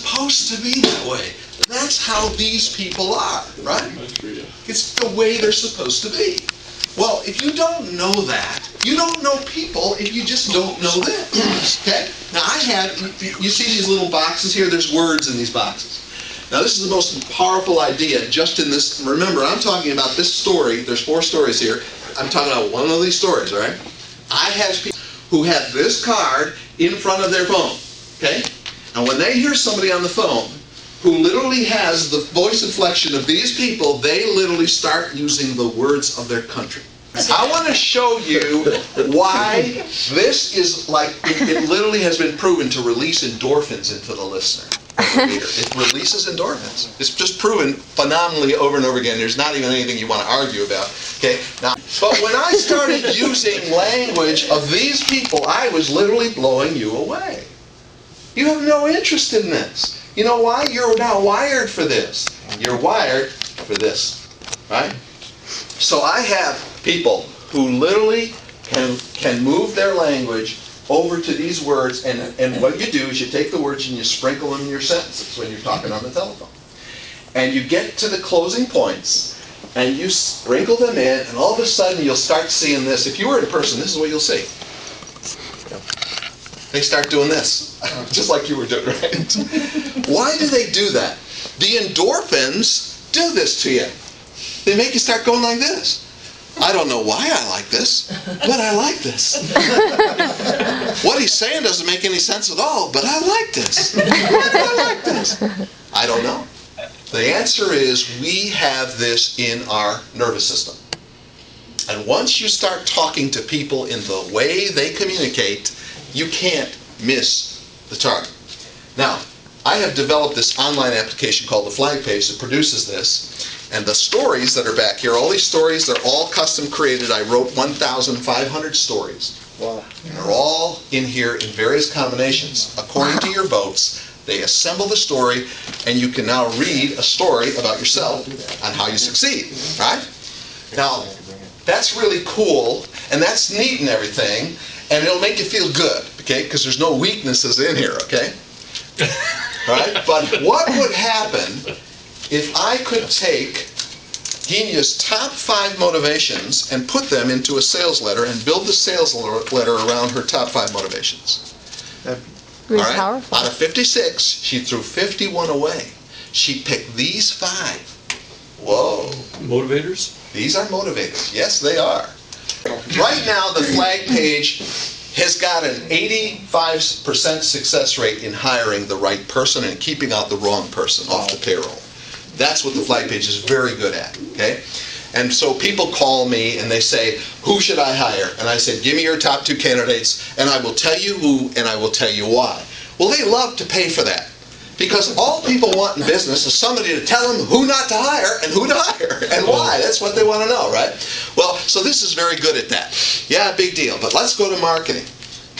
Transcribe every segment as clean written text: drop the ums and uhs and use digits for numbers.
supposed to be that way. That's how these people are, right? It's the way they're supposed to be. Well, if you don't know that, you don't know people if you just don't know this. Okay? Now I have, you see these little boxes here? There's words in these boxes. Now this is the most powerful idea just in this. Remember, I'm talking about this story. There's 4 stories here. I'm talking about one of these stories, all right? I have people who have this card in front of their phone, okay? And when they hear somebody on the phone who literally has the voice inflection of these people, they literally start using the words of their country. I want to show you why this is like, it literally has been proven to release endorphins into the listener. It releases endorphins. It's just proven phenomenally over and over again. There's not even anything you want to argue about. Okay. Now, but when I started using language of these people, I was literally blowing you away. You have no interest in this. You know why? You're now wired for this. You're wired for this, right? So I have people who literally can move their language over to these words, and what you do is you take the words and you sprinkle them in your sentences when you're talking on the telephone. And you get to the closing points, and you sprinkle them in, and all of a sudden you'll start seeing this. If you were in person, this is what you'll see. They start doing this, just like you were doing, right? Why do they do that? The endorphins do this to you. They make you start going like this. I don't know why I like this, but I like this. What he's saying doesn't make any sense at all, but I like this. I like this. I don't know. The answer is we have this in our nervous system. And once you start talking to people in the way they communicate, you can't miss the target. Now, I have developed this online application called the Flag Page that produces this. And the stories that are back here, all these stories, they're all custom created. I wrote 1,500 stories. Wow. And they're all in here in various combinations. According to your votes, they assemble the story, and you can now read a story about yourself and how you succeed, right? Now, that's really cool, and that's neat and everything, and it'll make you feel good, okay? Because there's no weaknesses in here, okay? Right? But what would happen if I could take Genia's top 5 motivations and put them into a sales letter and build the sales letter around her top 5 motivations? Really all right? powerful. Out of 56, she threw 51 away. She picked these 5. Whoa. Motivators? These are motivators. Yes, they are. Right now, the Flag Page has got an 85% success rate in hiring the right person and keeping out the wrong person off the payroll. That's what the Flag Page is very good at, okay? And so people call me and they say, who should I hire? And I said, give me your top 2 candidates and I will tell you who and I will tell you why. Well, they love to pay for that because all people want in business is somebody to tell them who not to hire and who to hire and why. That's what they want to know, right? Well, so this is very good at that. Yeah, big deal. But let's go to marketing.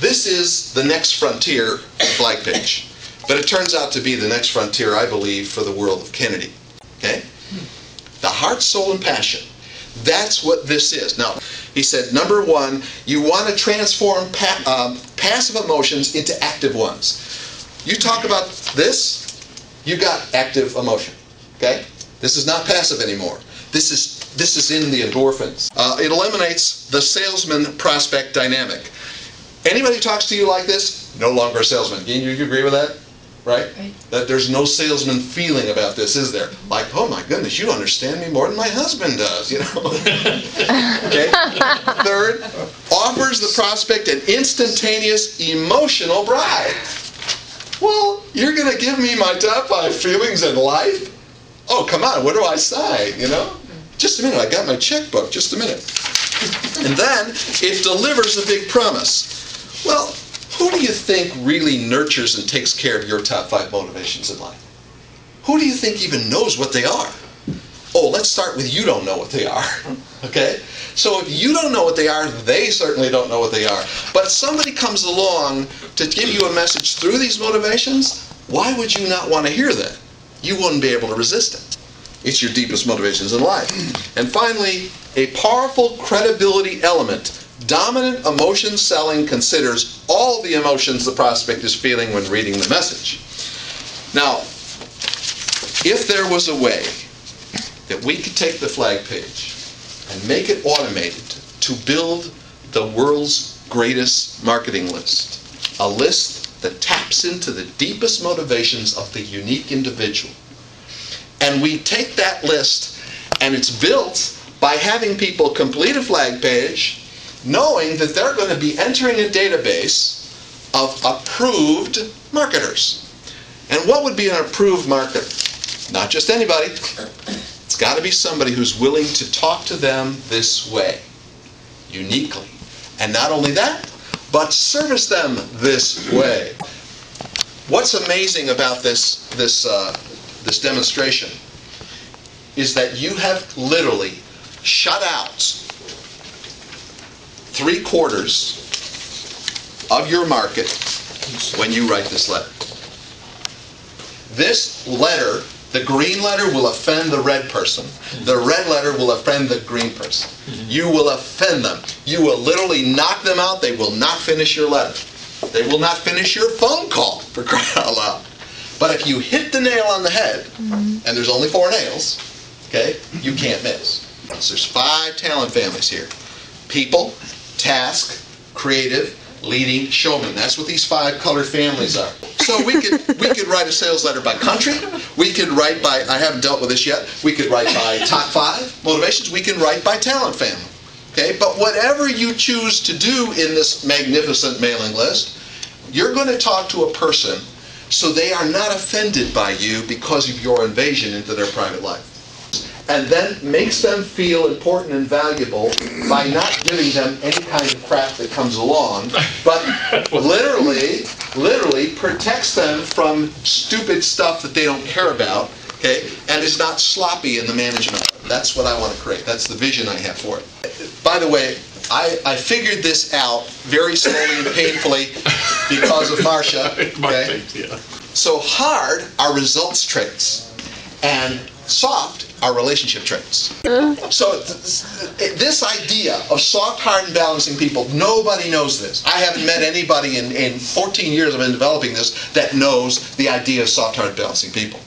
This is the next frontier Flag Page. But it turns out to be the next frontier, I believe, for the world of Kennedy. Okay? The heart, soul, and passion. That's what this is. Now, he said, number 1, you want to transform passive emotions into active ones. You talk about this, you got active emotion. Okay? This is not passive anymore. This is in the endorphins. It eliminates the salesman-prospect dynamic. Anybody who talks to you like this, no longer a salesman. Do you agree with that? Right? That there's no salesman feeling about this, is there? Like, oh my goodness, you understand me more than my husband does, you know? Okay? Third, offers the prospect an instantaneous emotional bribe. Well, you're going to give me my top 5 feelings in life? Oh, come on, what do I sign, you know? Just a minute, I got my checkbook, just a minute. And then, it delivers a big promise. Well, who do you think really nurtures and takes care of your top 5 motivations in life? Who do you think even knows what they are? Oh, let's start with you don't know what they are. Okay? So if you don't know what they are, they certainly don't know what they are. But if somebody comes along to give you a message through these motivations, why would you not want to hear that? You wouldn't be able to resist it. It's your deepest motivations in life. And finally, a powerful credibility element. Dominant emotion selling considers all the emotions the prospect is feeling when reading the message. Now, if there was a way that we could take the flag page and make it automated to build the world's greatest marketing list, a list that taps into the deepest motivations of the unique individual, and we take that list and it's built by having people complete a flag page knowing that they're going to be entering a database of approved marketers. And what would be an approved marketer? Not just anybody. It's got to be somebody who's willing to talk to them this way, uniquely. And not only that, but service them this way. What's amazing about this demonstration is that you have literally shut out 3/4 of your market when you write this letter. This letter, the green letter, will offend the red person. The red letter will offend the green person. You will offend them. You will literally knock them out. They will not finish your letter. They will not finish your phone call, for crying out loud. But if you hit the nail on the head, and there's only 4 nails, okay, you can't miss. So there's 5 talent families here. People, task, creative, leading, showman. That's what these 5 colored families are. So we could write a sales letter by country. We could write by, I haven't dealt with this yet, we could write by top 5 motivations. We can write by talent family. Okay, but whatever you choose to do in this magnificent mailing list, you're going to talk to a person so they are not offended by you because of your invasion into their private life. And then makes them feel important and valuable by not giving them any kind of crap that comes along, but literally protects them from stupid stuff that they don't care about, okay, and is not sloppy in the management. That's what I want to create. That's the vision I have for it. By the way, I figured this out very slowly and painfully because of Marcia. Okay? So hard are results traits, and soft are relationship traits. So this idea of soft, hard, and balancing people, nobody knows this. I haven't met anybody in 14 years I've been developing this that knows the idea of soft, hard, balancing people.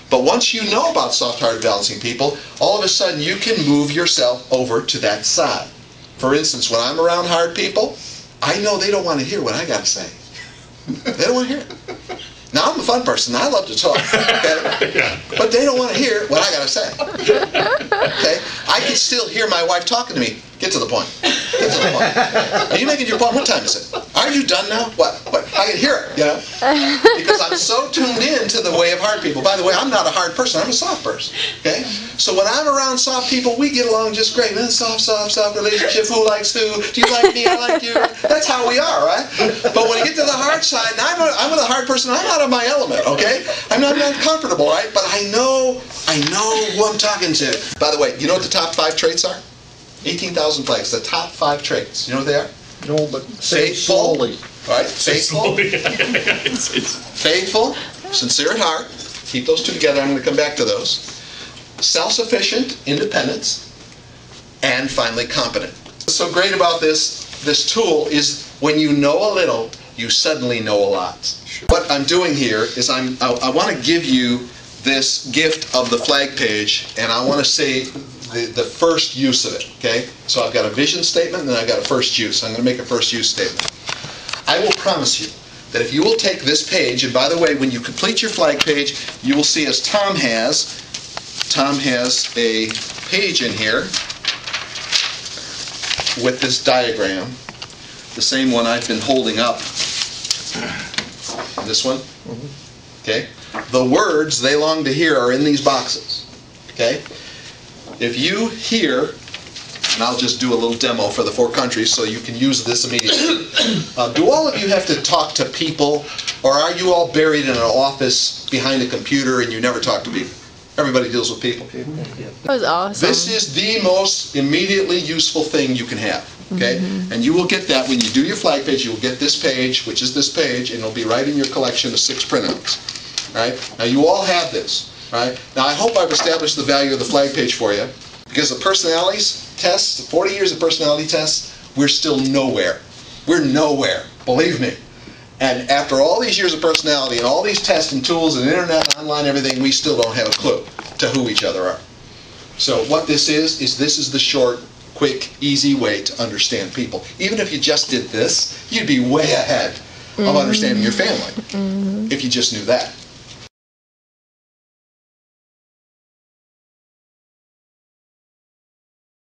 But once you know about soft, hard, balancing people, all of a sudden you can move yourself over to that side. For instance, when I'm around hard people, I know they don't want to hear what I got to say. They don't want to hear it. Now, I'm a fun person. I love to talk. Okay? But they don't want to hear what I got to say. Okay? I can still hear my wife talking to me. Get to the point. Get to the point. Are you making your point? What time is it? Are you done now? What? I can hear it, you know? Because I'm so tuned in to the way of hard people. By the way, I'm not a hard person. I'm a soft person. Okay? So when I'm around soft people, we get along just great. Soft relationship. Who likes who? Do you like me? I like you. That's how we are, right? But when you get to the hard side, and I'm with a hard person, I'm out of my element, okay? I'm not comfortable, right? But I know who I'm talking to. By the way, you know what the top 5 traits are? 18,000 flags. The top 5 traits. You know what they are? No, but say slowly. Right? Faithful. Faithful. Sincere at heart. Keep those 2 together. I'm going to come back to those. Self-sufficient, independence, and finally competent. What's so great about this tool is when you know a little, you suddenly know a lot. What I'm doing here is I want to give you this gift of the flag page, and I want to say the first use of it, okay? So I've got a vision statement, and then I've got a first use. I'm going to make a first use statement. I will promise you that if you will take this page, and by the way, when you complete your flag page, you will see as Tom has a page in here with this diagram, the same one I've been holding up. This one, okay? The words they long to hear are in these boxes, okay? If you hear, and I'll just do a little demo for the 4 countries so you can use this immediately. Do all of you have to talk to people, or are you all buried in an office behind a computer and you never talk to people? Everybody deals with people. That was awesome. This is the most immediately useful thing you can have. Okay? And you will get that when you do your flag page. You will get this page, which is this page, and it'll be right in your collection of 6 printouts. Right? Now you all have this. Right? Now I hope I've established the value of the flag page for you, because the personalities tests, 40 years of personality tests, we're still nowhere. We're nowhere. Believe me. And after all these years of personality and all these tests and tools and internet, online, everything, we still don't have a clue to who each other are. So what this is this is the short, quick, easy way to understand people. Even if you just did this, you'd be way ahead of understanding your family if you just knew that.